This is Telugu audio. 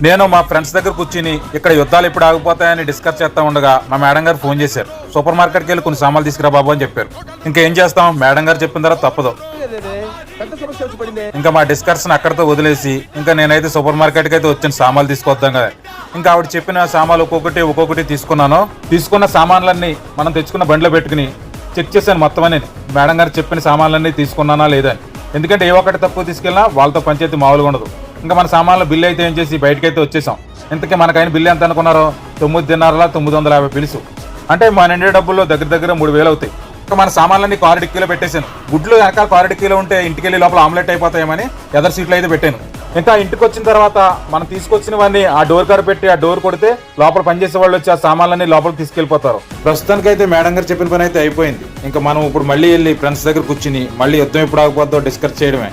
నేను మా ఫ్రెండ్స్ దగ్గర కూర్చుని ఇక్కడ యుద్ధాలు ఎప్పుడు ఆగిపోతాయని డిస్కస్ చేస్తా ఉండగా మా మేడం గారు ఫోన్ చేశారు. సూపర్ మార్కెట్కి వెళ్ళి కొన్ని సామాన్లు తీసుకురా బాబు అని చెప్పారు. ఇంకేం చేస్తాం, మేడం గారు చెప్పిన తర్వాత తప్పదు. ఇంకా మా డిస్కషన్ అక్కడితో వదిలేసి ఇంకా నేనైతే సూపర్ మార్కెట్కి అయితే వచ్చిన సామాన్లు తీసుకొద్దాం కదా. ఇంకా ఆవిడ చెప్పిన సామాన్లు ఒక్కొక్కటి తీసుకున్నాను. తీసుకున్న సామాన్లన్నీ మనం తెచ్చుకున్న బండిలో పెట్టుకుని చెక్ చేశాను మొత్తం అని. మేడం గారు చెప్పిన సామాన్లన్నీ తీసుకున్నానా లేదా అని. ఎందుకంటే ఏ ఒక్కటి తక్కువ తీసుకెళ్ళినా వాళ్ళతో పంచాయతీ మామూలుగా ఉండదు. ఇంకా మన సామాన్ల బిల్లు అయితే ఏం చేసి బయటకైతే వచ్చేసాం. ఇంతకీ మనకైన బిల్లు ఎంత అనుకున్నారో 9,550 పిలుసు. అంటే మన ఇండియా డబ్బుల్లో దగ్గర 3,000 అవుతాయి. ఇంకా మన సామాన్లన్నీ కారు డిక్కీలో పెట్టేశాను. గుడ్లు వెనకాల కారు డిక్కీలో ఉంటే ఇంటికి వెళ్ళి లోపల ఆమ్లెట్ అయిపోతాయేమని ఎదర్ సీట్లు అయితే పెట్టాను. ఇంకా ఇంటికి వచ్చిన తర్వాత మనం తీసుకొచ్చినవన్నీ ఆ డోర్ కారు పెట్టి ఆ డోర్ కొడితే లోపల పనిచేసే వాళ్ళు వచ్చి ఆ సామాన్లన్నీ లోపలికి తీసుకెళ్లిపోతారు. ప్రస్తుతానికి అయితే మేడం గారు చెప్పిన పని అయితే అయిపోయింది. ఇంకా మనం ఇప్పుడు మళ్ళీ వెళ్ళి ఫ్రెండ్స్ దగ్గర కూర్చుని మళ్ళీ యుద్ధం ఎప్పుడు ఆగిపోద్దో డిస్కస్ చేయడమే.